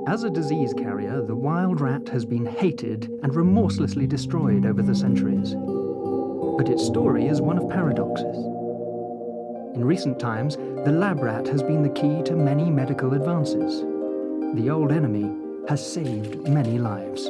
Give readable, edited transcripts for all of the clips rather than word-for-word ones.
As a disease carrier, the wild rat has been hated and remorselessly destroyed over the centuries. But its story is one of paradoxes. In recent times, the lab rat has been the key to many medical advances. The old enemy has saved many lives.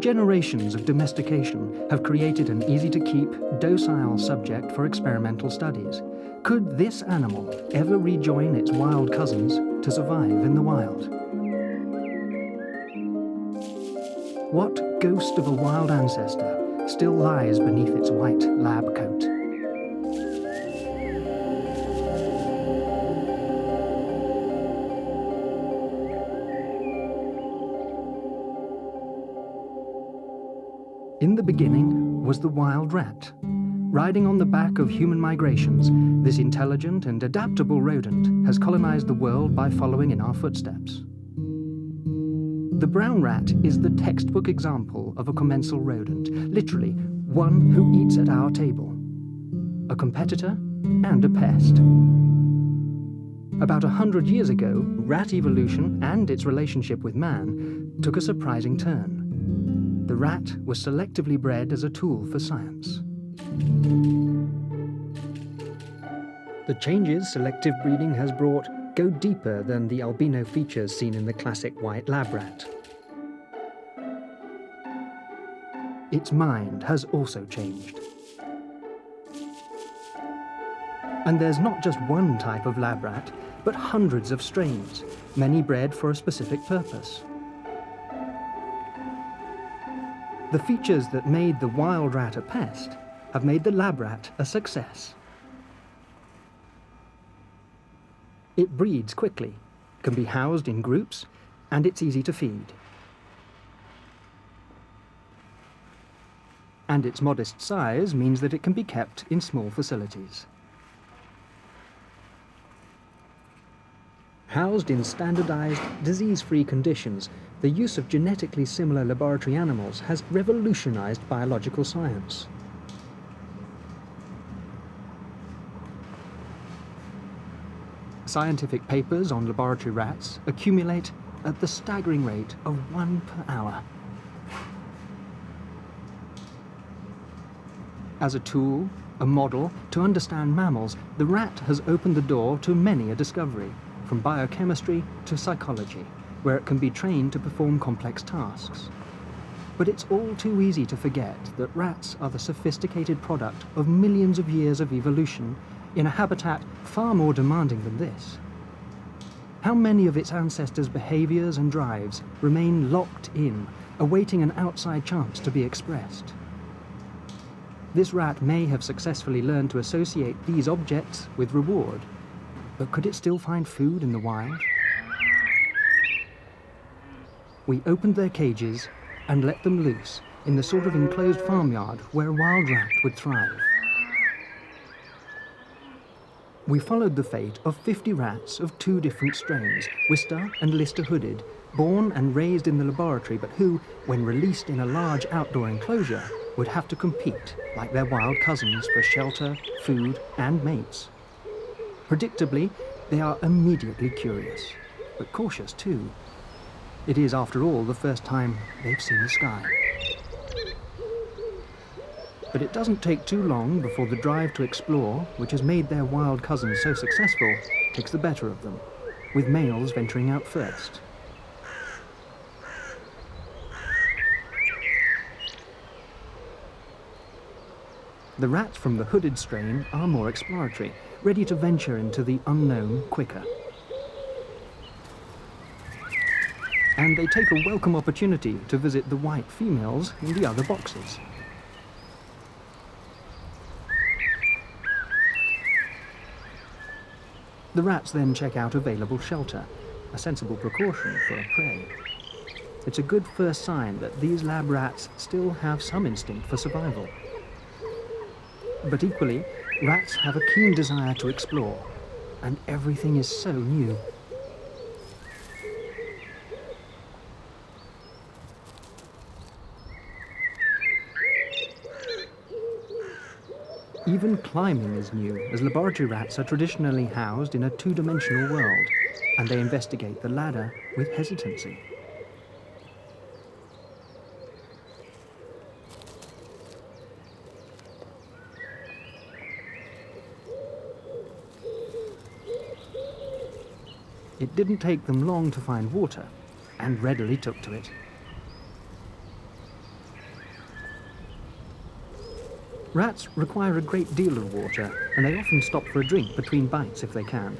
Generations of domestication have created an easy-to-keep, docile subject for experimental studies. Could this animal ever rejoin its wild cousins to survive in the wild? What ghost of a wild ancestor still lies beneath its white lab coat? In the beginning was the wild rat. Riding on the back of human migrations, this intelligent and adaptable rodent has colonized the world by following in our footsteps. The brown rat is the textbook example of a commensal rodent, literally one who eats at our table. A competitor and a pest. About 100 years ago, rat evolution and its relationship with man took a surprising turn. The rat was selectively bred as a tool for science. The changes selective breeding has brought go deeper than the albino features seen in the classic white lab rat. Its mind has also changed. And there's not just one type of lab rat, but hundreds of strains, many bred for a specific purpose. The features that made the wild rat a pest have made the lab rat a success. It breeds quickly, can be housed in groups, and it's easy to feed. And its modest size means that it can be kept in small facilities. Housed in standardized, disease-free conditions, the use of genetically similar laboratory animals has revolutionized biological science. Scientific papers on laboratory rats accumulate at the staggering rate of 1 per hour. As a tool, a model, to understand mammals, the rat has opened the door to many a discovery, from biochemistry to psychology, where it can be trained to perform complex tasks. But it's all too easy to forget that rats are the sophisticated product of millions of years of evolution in a habitat far more demanding than this. How many of its ancestors' behaviors and drives remain locked in, awaiting an outside chance to be expressed? This rat may have successfully learned to associate these objects with reward, but could it still find food in the wild? We opened their cages and let them loose in the sort of enclosed farmyard where a wild rat would thrive. We followed the fate of 50 rats of 2 different strains, Worcester and Lister hooded, born and raised in the laboratory, but who, when released in a large outdoor enclosure, would have to compete, like their wild cousins, for shelter, food, and mates. Predictably, they are immediately curious, but cautious too. It is, after all, the first time they've seen the sky. But it doesn't take too long before the drive to explore, which has made their wild cousins so successful, takes the better of them, with males venturing out first. The rats from the hooded strain are more exploratory, ready to venture into the unknown quicker. And they take a welcome opportunity to visit the white females in the other boxes. The rats then check out available shelter, a sensible precaution for a prey. It's a good first sign that these lab rats still have some instinct for survival. But equally, rats have a keen desire to explore, and everything is so new. Even climbing is new, as laboratory rats are traditionally housed in a two-dimensional world, and they investigate the ladder with hesitancy. It didn't take them long to find water, and readily took to it. Rats require a great deal of water, and they often stop for a drink between bites if they can.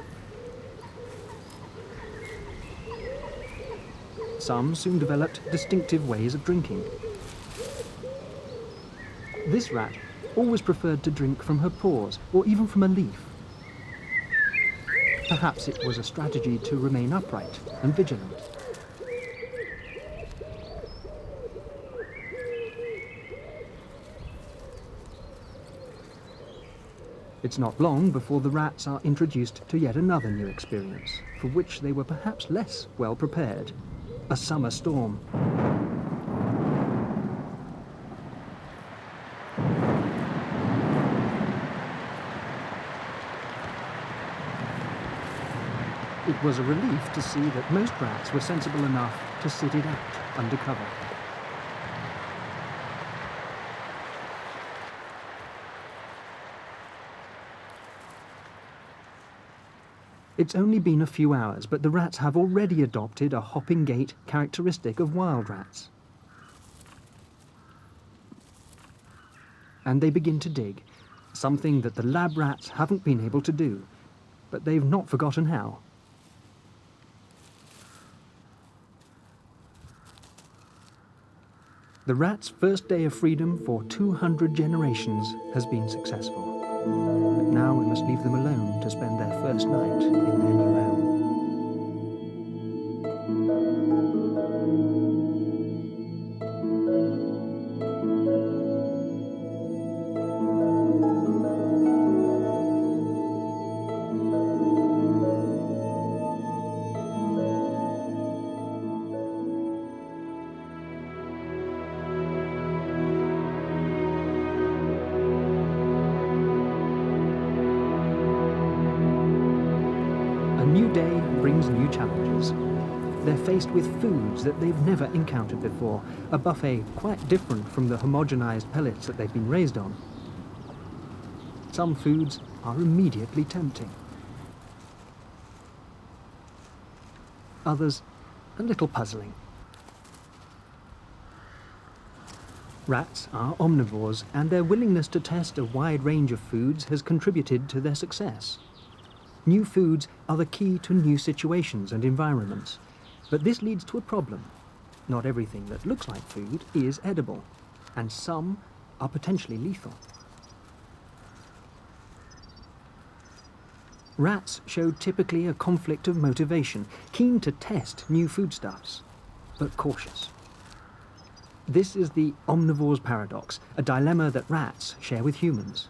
Some soon developed distinctive ways of drinking. This rat always preferred to drink from her paws, or even from a leaf. Perhaps it was a strategy to remain upright and vigilant. It's not long before the rats are introduced to yet another new experience, for which they were perhaps less well prepared: a summer storm. It was a relief to see that most rats were sensible enough to sit it out under cover. It's only been a few hours, but the rats have already adopted a hopping gait characteristic of wild rats. And they begin to dig, something that the lab rats haven't been able to do, but they've not forgotten how. The rats' first day of freedom for 200 generations has been successful. But now we must leave them alone to spend their first night in their new home. A new day brings new challenges. They're faced with foods that they've never encountered before, a buffet quite different from the homogenized pellets that they've been raised on. Some foods are immediately tempting. Others, a little puzzling. Rats are omnivores, and their willingness to test a wide range of foods has contributed to their success. New foods are the key to new situations and environments. But this leads to a problem. Not everything that looks like food is edible, and some are potentially lethal. Rats show typically a conflict of motivation, keen to test new foodstuffs, but cautious. This is the Omnivores Paradox, a dilemma that rats share with humans.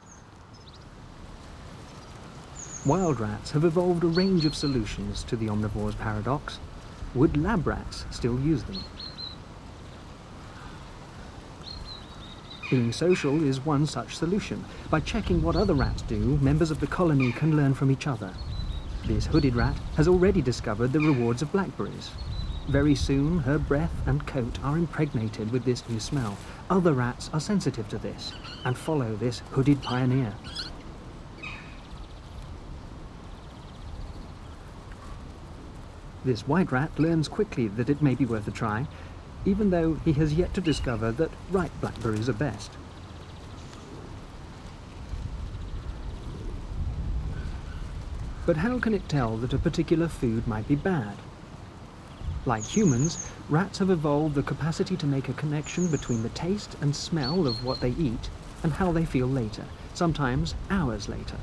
Wild rats have evolved a range of solutions to the Omnivores Paradox. Would lab rats still use them? Being social is one such solution. By checking what other rats do, members of the colony can learn from each other. This hooded rat has already discovered the rewards of blackberries. Very soon, her breath and coat are impregnated with this new smell. Other rats are sensitive to this and follow this hooded pioneer. This white rat learns quickly that it may be worth a try, even though he has yet to discover that ripe blackberries are best. But how can it tell that a particular food might be bad? Like humans, rats have evolved the capacity to make a connection between the taste and smell of what they eat and how they feel later, sometimes hours later.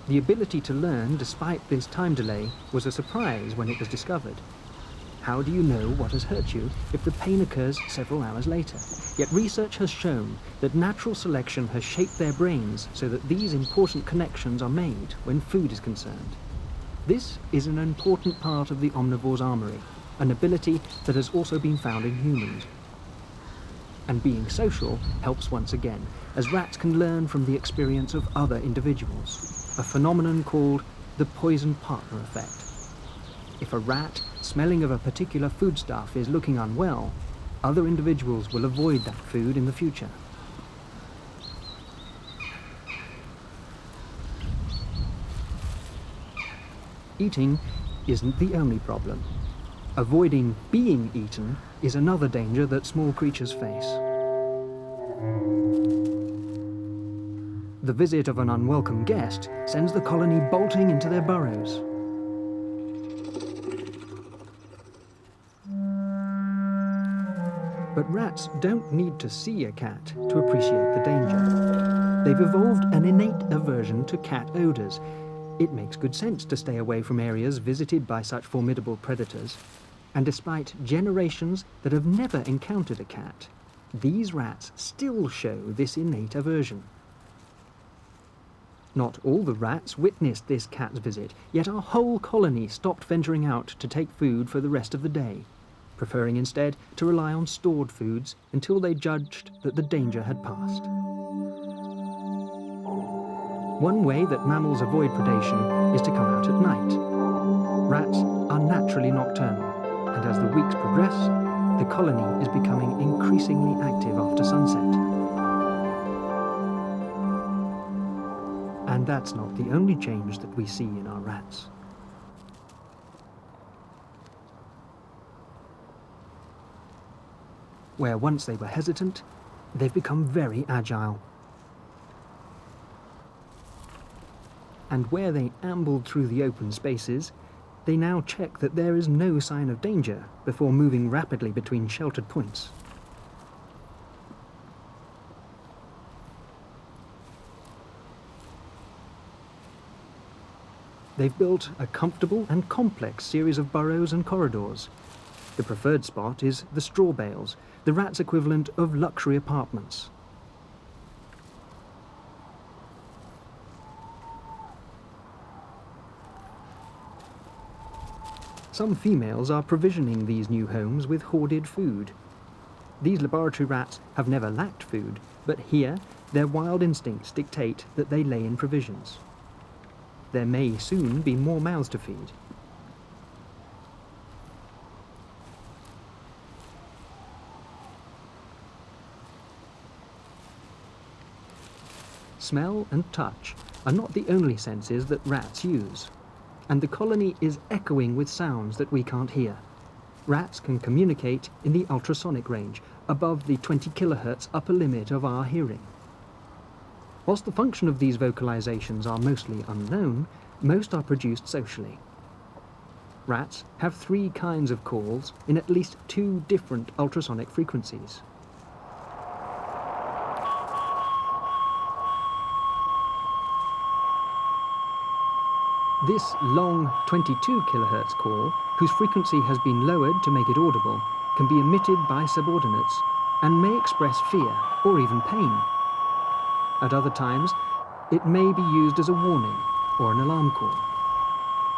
The ability to learn despite this time delay was a surprise when it was discovered. How do you know what has hurt you if the pain occurs several hours later? Yet research has shown that natural selection has shaped their brains so that these important connections are made when food is concerned. This is an important part of the omnivore's armory, an ability that has also been found in humans. And being social helps once again. as rats can learn from the experience of other individuals, a phenomenon called the poison partner effect. If a rat, smelling of a particular foodstuff, is looking unwell, other individuals will avoid that food in the future. Eating isn't the only problem. Avoiding being eaten is another danger that small creatures face. The visit of an unwelcome guest sends the colony bolting into their burrows. But rats don't need to see a cat to appreciate the danger. They've evolved an innate aversion to cat odours. It makes good sense to stay away from areas visited by such formidable predators. And despite generations that have never encountered a cat, these rats still show this innate aversion. Not all the rats witnessed this cat's visit, yet our whole colony stopped venturing out to take food for the rest of the day, preferring instead to rely on stored foods until they judged that the danger had passed. One way that mammals avoid predation is to come out at night. Rats are naturally nocturnal, and as the weeks progress, the colony is becoming increasingly active after sunset. And that's not the only change that we see in our rats. Where once they were hesitant, they've become very agile. And where they ambled through the open spaces, they now check that there is no sign of danger before moving rapidly between sheltered points. They've built a comfortable and complex series of burrows and corridors. The preferred spot is the straw bales, the rats' equivalent of luxury apartments. Some females are provisioning these new homes with hoarded food. These laboratory rats have never lacked food, but here their wild instincts dictate that they lay in provisions. There may soon be more mouths to feed. Smell and touch are not the only senses that rats use, and the colony is echoing with sounds that we can't hear. Rats can communicate in the ultrasonic range, above the 20 kilohertz upper limit of our hearing. Whilst the function of these vocalizations are mostly unknown, most are produced socially. Rats have 3 kinds of calls in at least 2 different ultrasonic frequencies. This long 22 kilohertz call, whose frequency has been lowered to make it audible, can be emitted by subordinates and may express fear or even pain. At other times, it may be used as a warning or an alarm call.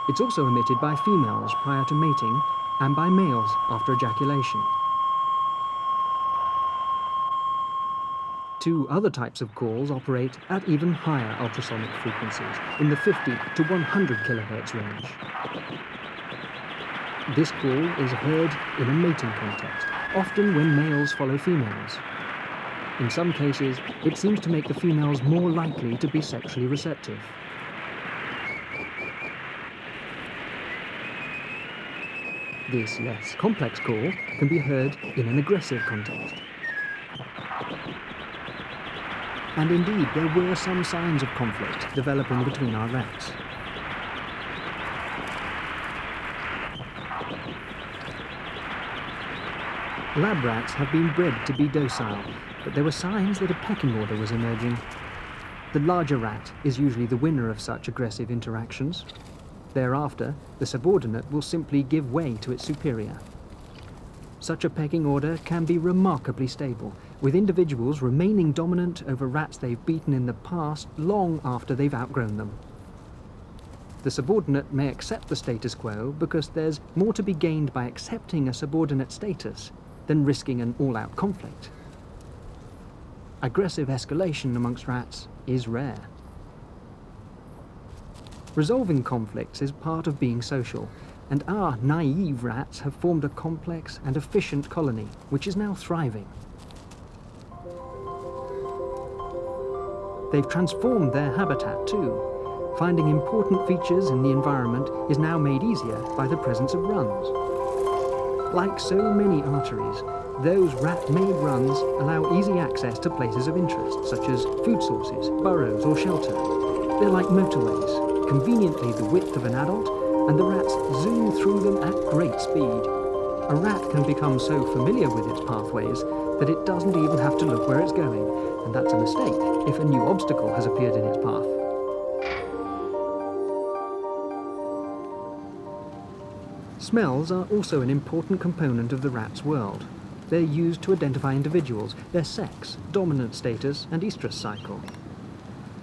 It's also emitted by females prior to mating and by males after ejaculation. 2 other types of calls operate at even higher ultrasonic frequencies, in the 50 to 100 kilohertz range. This call is heard in a mating context, often when males follow females. In some cases, it seems to make the females more likely to be sexually receptive. This less complex call can be heard in an aggressive context. And indeed, there were some signs of conflict developing between our rats. Lab rats have been bred to be docile, but there were signs that a pecking order was emerging. The larger rat is usually the winner of such aggressive interactions. Thereafter, the subordinate will simply give way to its superior. Such a pecking order can be remarkably stable, with individuals remaining dominant over rats they've beaten in the past long after they've outgrown them. The subordinate may accept the status quo because there's more to be gained by accepting a subordinate status than risking an all-out conflict. Aggressive escalation amongst rats is rare. Resolving conflicts is part of being social, and our naive rats have formed a complex and efficient colony, which is now thriving. They've transformed their habitat too. Finding important features in the environment is now made easier by the presence of runs. Like so many arteries, those rat-made runs allow easy access to places of interest, such as food sources, burrows, or shelter. They're like motorways, conveniently the width of an adult, and the rats zoom through them at great speed. A rat can become so familiar with its pathways that it doesn't even have to look where it's going, and that's a mistake if a new obstacle has appeared in its path. Smells are also an important component of the rat's world. They're used to identify individuals, their sex, dominant status, and estrus cycle.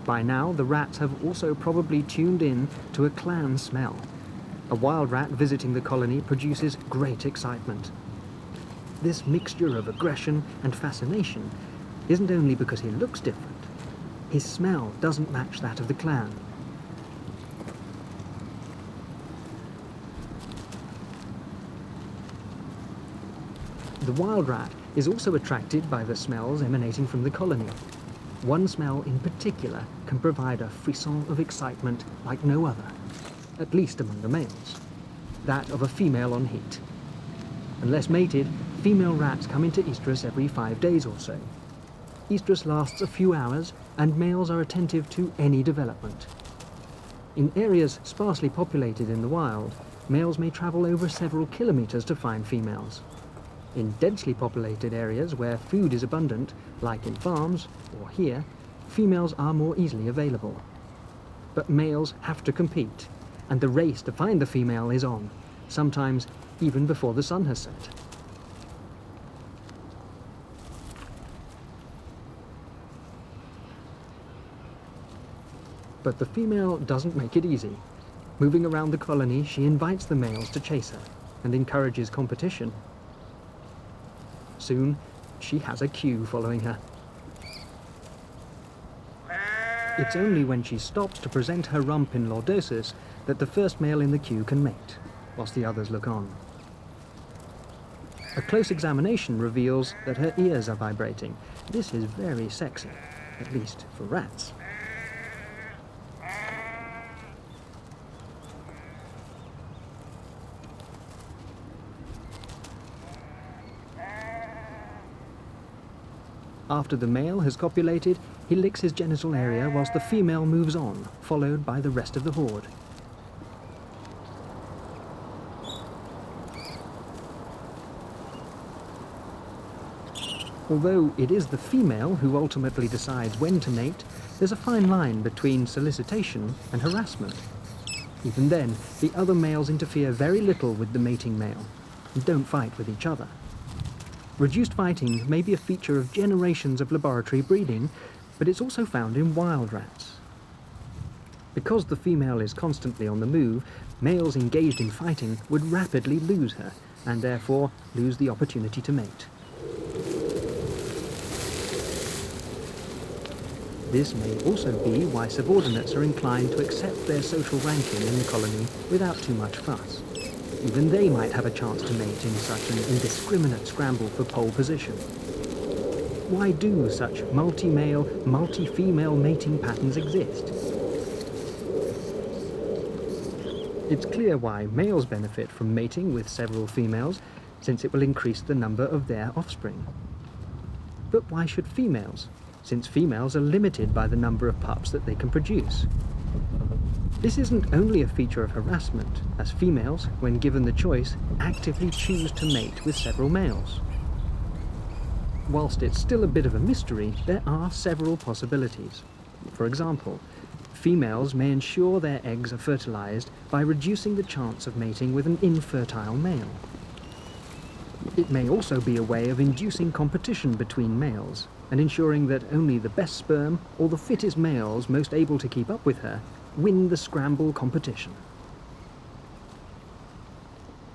By now, the rats have also probably tuned in to a clan smell. A wild rat visiting the colony produces great excitement. This mixture of aggression and fascination isn't only because he looks different. His smell doesn't match that of the clan. The wild rat is also attracted by the smells emanating from the colony. One smell in particular can provide a frisson of excitement like no other, at least among the males, that of a female on heat. Unless mated, female rats come into estrus every 5 days or so. Estrus lasts a few hours, and males are attentive to any development. In areas sparsely populated in the wild, males may travel over several kilometers to find females. In densely populated areas where food is abundant, like in farms or here, females are more easily available. But males have to compete, and the race to find the female is on, sometimes even before the sun has set. But the female doesn't make it easy. Moving around the colony, she invites the males to chase her and encourages competition. Soon, she has a queue following her. It's only when she stops to present her rump in lordosis that the first male in the queue can mate, whilst the others look on. A close examination reveals that her ears are vibrating. This is very sexy, at least for rats. After the male has copulated, he licks his genital area whilst the female moves on, followed by the rest of the horde. Although it is the female who ultimately decides when to mate, there's a fine line between solicitation and harassment. Even then, the other males interfere very little with the mating male, and don't fight with each other. Reduced fighting may be a feature of generations of laboratory breeding, but it's also found in wild rats. Because the female is constantly on the move, males engaged in fighting would rapidly lose her, and therefore lose the opportunity to mate. This may also be why subordinates are inclined to accept their social ranking in the colony without too much fuss. Even they might have a chance to mate in such an indiscriminate scramble for pole position. Why do such multi-male, multi-female mating patterns exist? It's clear why males benefit from mating with several females, since it will increase the number of their offspring. But why should females, since females are limited by the number of pups that they can produce? This isn't only a feature of harassment, as females, when given the choice, actively choose to mate with several males. Whilst it's still a bit of a mystery, there are several possibilities. For example, females may ensure their eggs are fertilized by reducing the chance of mating with an infertile male. It may also be a way of inducing competition between males, and ensuring that only the best sperm or the fittest males most able to keep up with her win the scramble competition.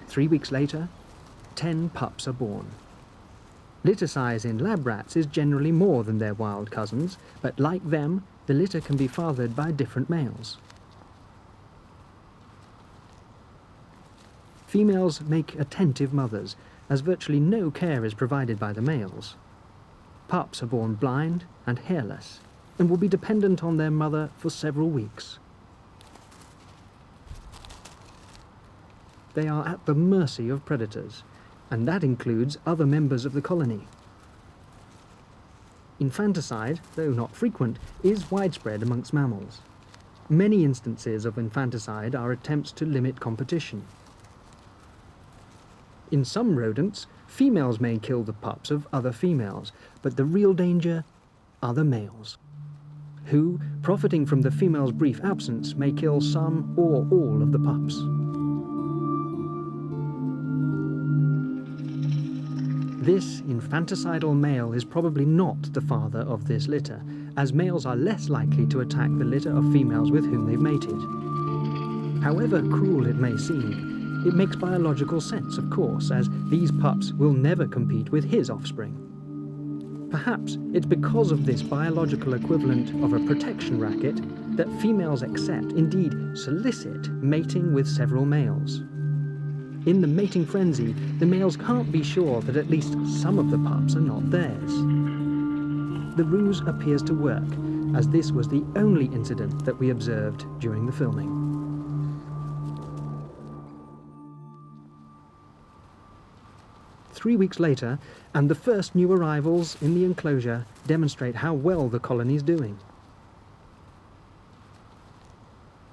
3 weeks later, 10 pups are born. Litter size in lab rats is generally more than their wild cousins, but like them, the litter can be fathered by different males. Females make attentive mothers, as virtually no care is provided by the males. Pups are born blind and hairless, and will be dependent on their mother for several weeks. They are at the mercy of predators, and that includes other members of the colony. Infanticide, though not frequent, is widespread amongst mammals. Many instances of infanticide are attempts to limit competition. In some rodents, females may kill the pups of other females, but the real danger are the males, who, profiting from the female's brief absence, may kill some or all of the pups. This infanticidal male is probably not the father of this litter, as males are less likely to attack the litter of females with whom they've mated. However cruel it may seem, it makes biological sense, of course, as these pups will never compete with his offspring. Perhaps it's because of this biological equivalent of a protection racket that females accept, indeed solicit, mating with several males. In the mating frenzy, the males can't be sure that at least some of the pups are not theirs. The ruse appears to work, as this was the only incident that we observed during the filming. Three weeks later, and the first new arrivals in the enclosure demonstrate how well the colony's doing.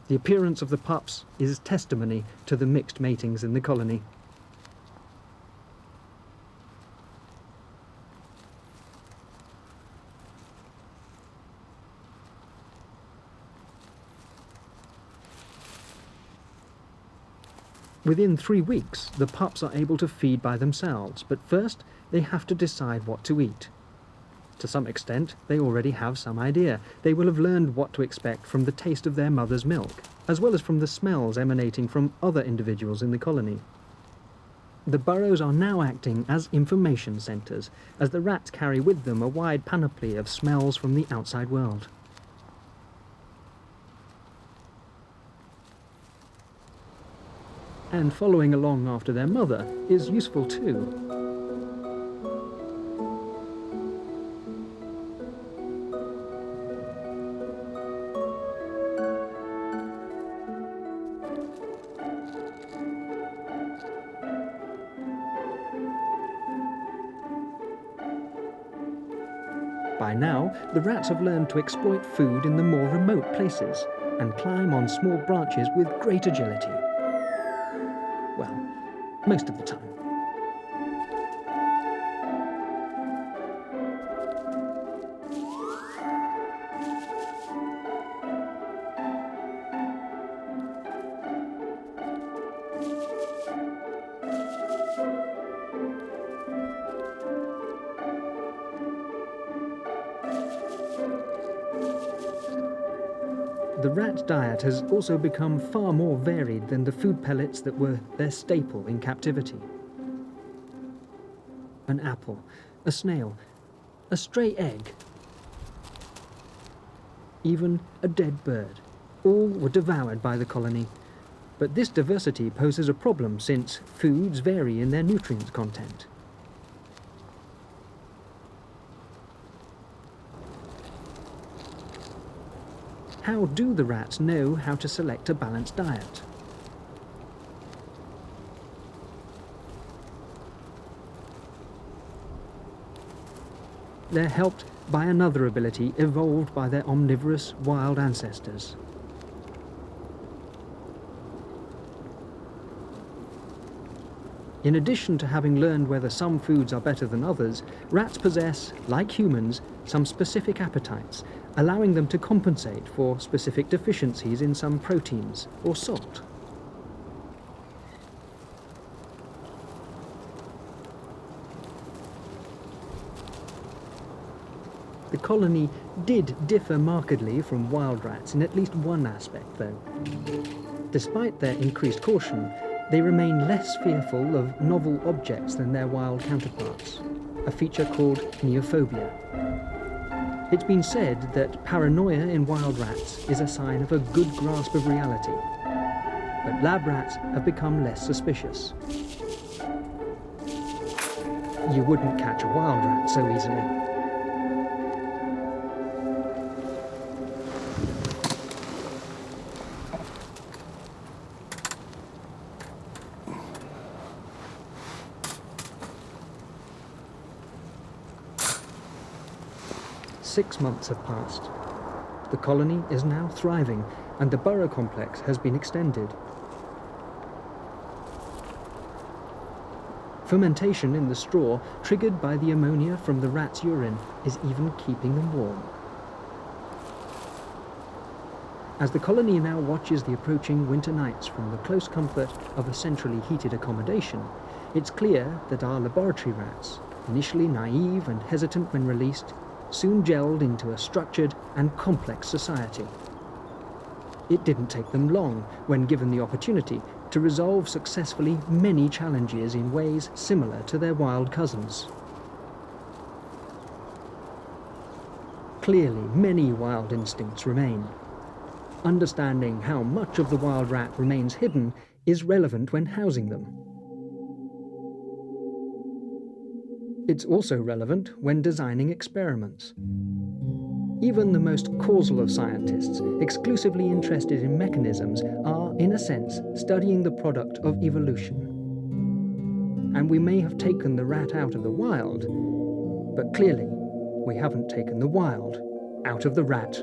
The appearance of the pups is testimony to the mixed matings in the colony. Within 3 weeks, the pups are able to feed by themselves, but first they have to decide what to eat. To some extent, they already have some idea. They will have learned what to expect from the taste of their mother's milk, as well as from the smells emanating from other individuals in the colony. The burrows are now acting as information centres, as the rats carry with them a wide panoply of smells from the outside world. And following along after their mother is useful too. By now, the rats have learned to exploit food in the more remote places and climb on small branches with great agility. Well, most of the time. The rat diet has also become far more varied than the food pellets that were their staple in captivity. An apple, a snail, a stray egg, even a dead bird. All were devoured by the colony. But this diversity poses a problem since foods vary in their nutrient content. How do the rats know how to select a balanced diet? They're helped by another ability evolved by their omnivorous wild ancestors. In addition to having learned whether some foods are better than others, rats possess, like humans, some specific appetites, allowing them to compensate for specific deficiencies in some proteins or salt. The colony did differ markedly from wild rats in at least one aspect, though. Despite their increased caution, they remain less fearful of novel objects than their wild counterparts. a feature called Neophobia. It's been said that paranoia in wild rats is a sign of a good grasp of reality, but lab rats have become less suspicious. You wouldn't catch a wild rat so easily. Six months have passed. The colony is now thriving, and the burrow complex has been extended. Fermentation in the straw, triggered by the ammonia from the rat's urine, is even keeping them warm. As the colony now watches the approaching winter nights from the close comfort of a centrally heated accommodation, it's clear that our laboratory rats, initially naive and hesitant when released, soon gelled into a structured and complex society. It didn't take them long, when given the opportunity, to resolve successfully many challenges in ways similar to their wild cousins. Clearly, many wild instincts remain. Understanding how much of the wild rat remains hidden is relevant when housing them. It's also relevant when designing experiments. Even the most causal of scientists, exclusively interested in mechanisms, are, in a sense, studying the product of evolution. And we may have taken the rat out of the wild, but clearly we haven't taken the wild out of the rat.